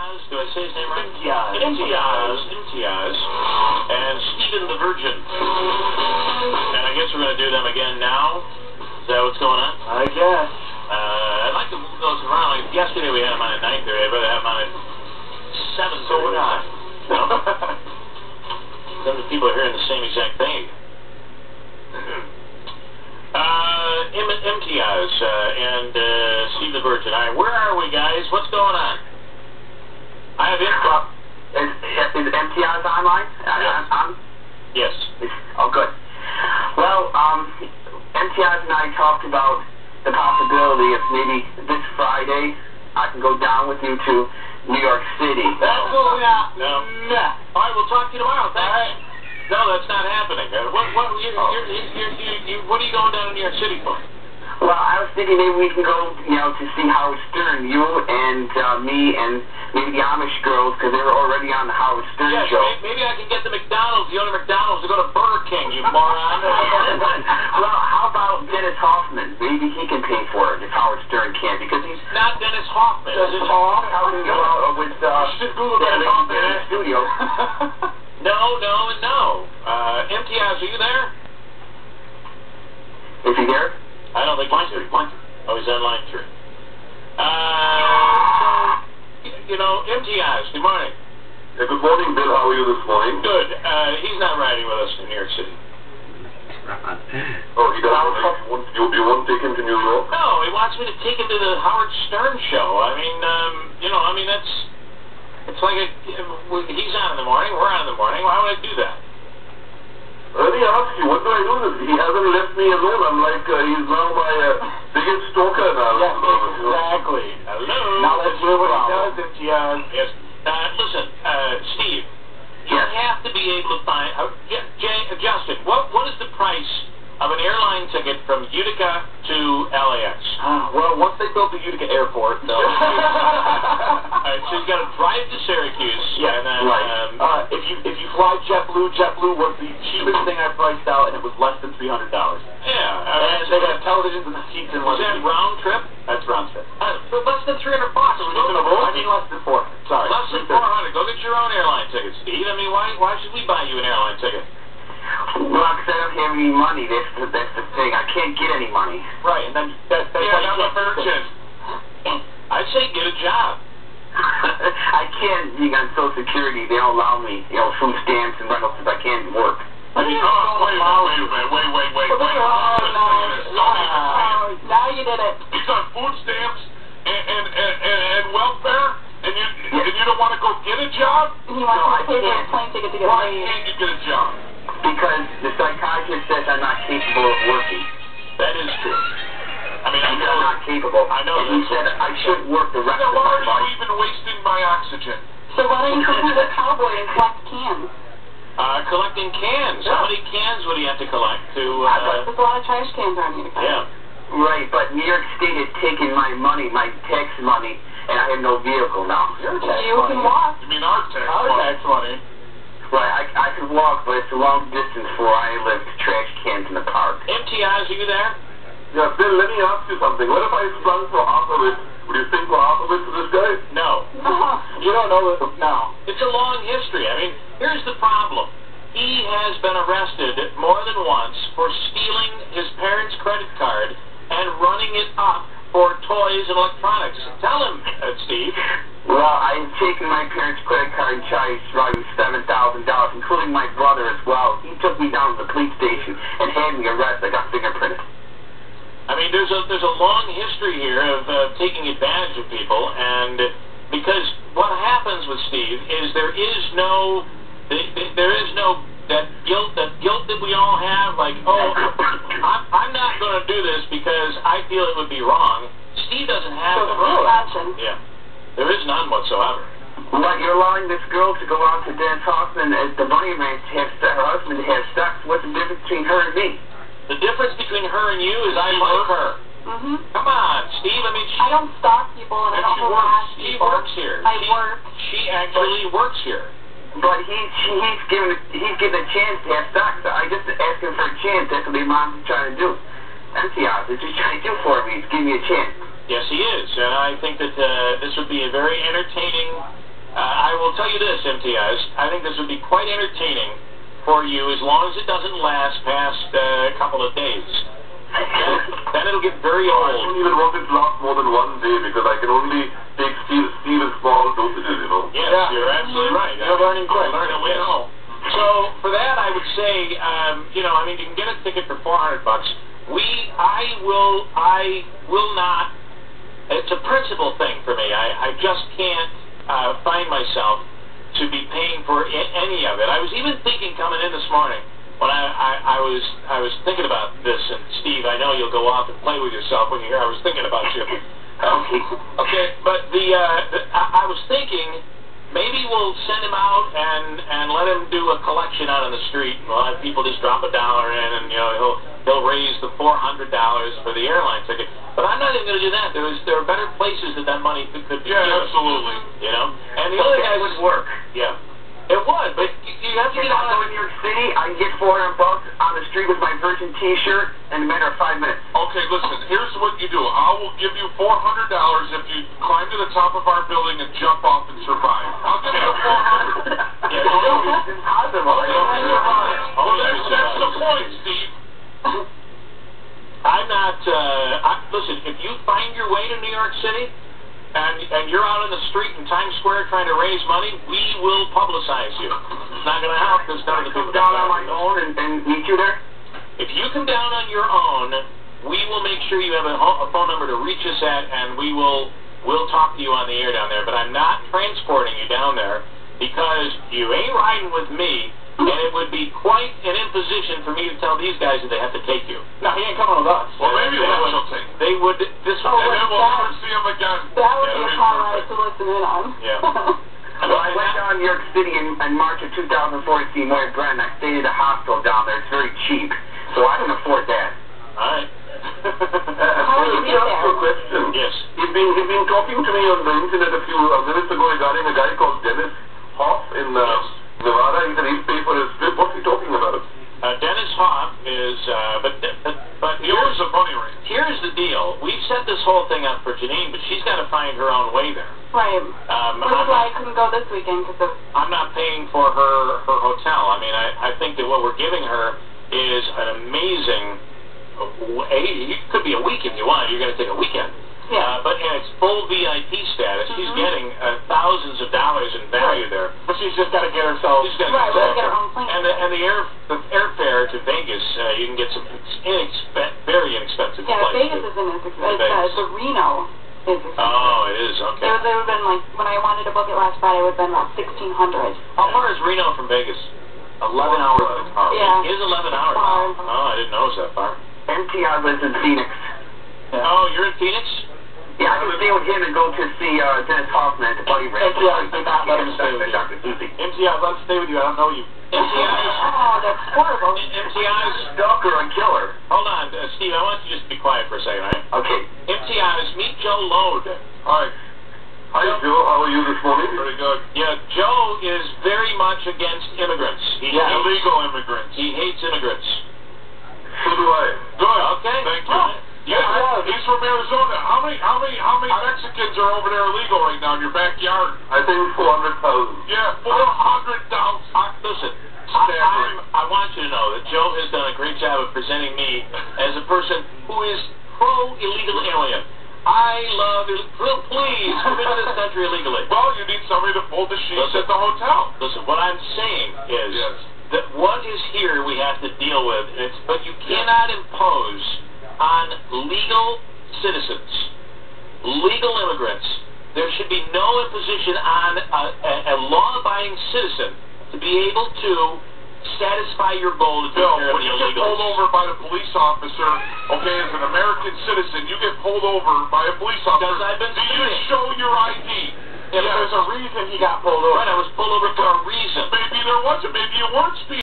Imtiaz, do I say his name right? Imtiaz, and Stephen the Virgin. And I guess we're going to do them again now. Is that what's going on? I guess. I'd like to move those around. Like yesterday we had them on at 9:30. I'd rather have them on at 7:30. So would I. No? Then the people are hearing the same exact thing. Imtiaz and Steve the Virgin. All right, where are we, guys? What's going on? I have info. Is Imtiaz online? Yes. Oh, good. Well, Imtiaz and I talked about the possibility of maybe this Friday I can go down with you to New York City. Absolutely not. No. All right, we'll talk to you tomorrow. Thanks. All right. No, that's not happening. What are you going down to New York City for? Well, I was thinking maybe we can go, to see Howard Stern, you and me and maybe the Amish girls, because they were already on the Howard Stern show. Maybe I can get the owner of McDonald's to go to Burger King, you moron. Well, how about Dennis Hoffman? Maybe he can pay for it if Howard Stern can't, because he's not Dennis Hoffman. How can you go out with should Google Dennis Hoffman in the studio? No. Imtiaz, are you there? Is he there? I don't think he's here. Oh, he's on line 3. Imtiaz, good morning. Good morning, Bill. How are you this morning? Good. He's not riding with us in New York City. Oh, he doesn't. You won't take him to New York? No, he wants me to take him to the Howard Stern show. It's like he's on in the morning, we're on in the morning. Why would I do that? Let me ask you, what do I do with this? He hasn't left me alone. I'm like, he's now my biggest stalker now. Yes, exactly. Hello. Now let's hear what he does, Imtiaz. Yes. Listen, Steve, you have to be able to find... Justin, what is the price of an airline ticket from Utica to LAX? Well, once they built the Utica airport, though. Alright, so you got to drive to Syracuse. Yeah, and then, right. If you fly JetBlue was the cheapest thing I priced out, and it was less than $300. Yeah. And they got televisions and seats and was that round trip? That's round trip. For less than $300. I mean less than 400. Sorry. Less than 400. Go get your own airline ticket, Steve. Why should we buy you an airline ticket? Well, because I don't have any money. That's the thing. I can't get any money. Right, and then that's why I'm a virgin. I'd say get a job. I can't being on Social Security. They don't allow me, food stamps and rentals if I can't work. Wait a minute. Oh, no. Now you did it. He's on food stamps and welfare, and you don't want to go get a job? He wants to pay the plane ticket to get Why can't you get a job? Because the psychiatrist says I'm not capable of working. That is true. I'm not capable. I know. And he said I should work the rest of my life. Why are you even wasting my oxygen? So why don't you go to the cowboy and collect cans? Collecting cans. Yeah. How many cans would he have to collect to... There's a lot of trash cans around here to collect. Yeah. Right, but New York State has taken my money, my tax money, and I have no vehicle now. You can walk. You mean our tax money? Right, I could walk, but it's a long distance for where I live to trash cans in the park. Imtiaz, are you there? Yeah, Bill, let me ask you something. What if I sprung for half of it? Would you think for half of it to this guy? No. You don't know it now. It's a long history. Here's the problem. He has been arrested more than once for stealing his parents' credit card and running it up for toys and electronics. Tell him, Steve. Well, I've taken my parents' credit card and charged probably $7,000, including my brother as well. He took me down to the police station and had me arrested. I got fingerprinted. There's a long history here of taking advantage of people, and because what happens with Steve is there is no that guilt that we all have, like, I'm not going to do this because I feel it would be wrong. Steve doesn't have option. Yeah. There is none whatsoever. But you're allowing this girl to go out to Dennis Hoffman as the bunny ranch to have her husband to have sex. What's the difference between her and me? The difference between her and you is I like her. Come on, Steve. I don't stalk people and I don't harass people. She works here. I work. She actually works here. But he's given a chance to have sex. I just asked him for a chance. That's what the mom's trying to do. Imtiaz is just trying to do for me. He's giving me a chance. Yes, he is. And I think that this would be a very entertaining will tell you this, Imtiaz. I think this would be quite entertaining for you as long as it doesn't last past a couple of days. Then it'll get very old. I don't even want it to last more than one day because I can only take Steve in small dosages, you know. Yes, you're absolutely right. You're learning quick. We know. So for that, I would say, you know, I mean, you can get a ticket for $400. I will not. It's a principle thing for me. I just can't find myself to be paying for any of it. I was even thinking coming in this morning when I was thinking about this, and Steve, I know you'll go off and play with yourself when you hear I was thinking about you. Okay, but I was thinking maybe we'll send him out and let him do a collection out on the street, and we'll have people just drop $1 in, and you know he'll raise the $400 for the airline ticket. But I'm not even going to do that. There are better places that money could be. Yeah, absolutely. You know, and the other guys would work. Yeah. It would, but you have to get out of New York City. I can get $400 on the street with my Virgin T-shirt in a matter of 5 minutes. Okay, listen. Here's what you do. I will give you $400 if you climb to the top of our building and jump off and survive. I'll give you $400. Yeah, it's impossible. That's the point, Steve. I'm not. Listen, if you find your way to New York City, and you're out in the street in Times Square trying to raise money, we will publicize you. It's not going to help because none of the people down on my own and meet you there. If you come down on your own, we will make sure you have a phone number to reach us at, and we'll talk to you on the air down there. But I'm not transporting you down there because you ain't riding with me, and it would be quite an imposition for me to tell these guys that they have to take you. No, he ain't coming with us. Well, maybe they'll take him. They would. And then we'll never see him again. That would be a car ride to listen in on. Yeah. Well, I went down to New York City in March of 2004 to see Moy Brent. I stayed at a hospital down there. It's very cheap, so I can afford that. All right. How did you get there? Question. Yes. He's been talking to me on the internet a few minutes ago regarding a guy called Dennis Hoff in Nevada. He said he'd pay for his trip. What's he talking about? Dennis Hoff is, but yours a bunny ranch. Here's the deal. We've set this whole thing up for Janine, but she's got to find her own way there. Right. Which is why I couldn't go this weekend because I'm not paying for her hotel. I mean, I think that what we're giving her is an amazing. It could be a week if you want. You're going to take a weekend. Yeah. But it's full VIP status. She's getting thousands of dollars in value there. But she's just got to get herself. She's got to get her own plane. And the airfare to Vegas, you can get some very inexpensive yeah, flights. Vegas isn't as expensive. The Reno is expensive. Oh, it is. Okay. It would have been like when I wanted to book it last Friday, it would have been about $1,600. How far is Reno from Vegas? 11 hours in the car. Yeah. It is 11 hours. Far. Oh, I didn't know it was that far. Imtiaz lives in Phoenix. Yeah. Oh, you're in Phoenix? Yeah, I can stay with him and go to see Dennis Hoffman at the Bunny Ranch. Imtiaz, do not let him stay with you. Dr. Susie. Imtiaz, let him stay with you. I don't know you. Imtiaz. Oh, that's horrible. Imtiaz. Stalker or killer. Hold on, Steve, I want you to just be quiet for a second, all right? Okay. Imtiaz, meet Joe Lode. Hi. Hi, Joe. How are you this morning? Very good. Yeah, Joe is very much against immigrants. Illegal immigrants. He hates immigrants. So do I. Good. Okay. Thank you. Yeah, he's from Arizona. How many Mexicans are over there illegal right now in your backyard? I think 400,000. Yeah, 400,000. Listen, I want you to know that Joe has done a great job of presenting me as a person who is pro-illegal alien. I love it. Please, come into this country illegally. Well, you need somebody to fold the sheets at the hotel. Listen, what I'm saying is that what is here we have to deal with, but you cannot impose on legal citizens, legal immigrants. There should be no imposition on a law-abiding citizen to be able to satisfy your goal to take care of when the you get illegals. pulled over by a police officer, okay, as an American citizen, you get pulled over by a police officer. Do you show your ID? Yeah, but there's a reason he got pulled over. Right, I was pulled over for a reason. Maybe there wasn't. Maybe you weren't speeding.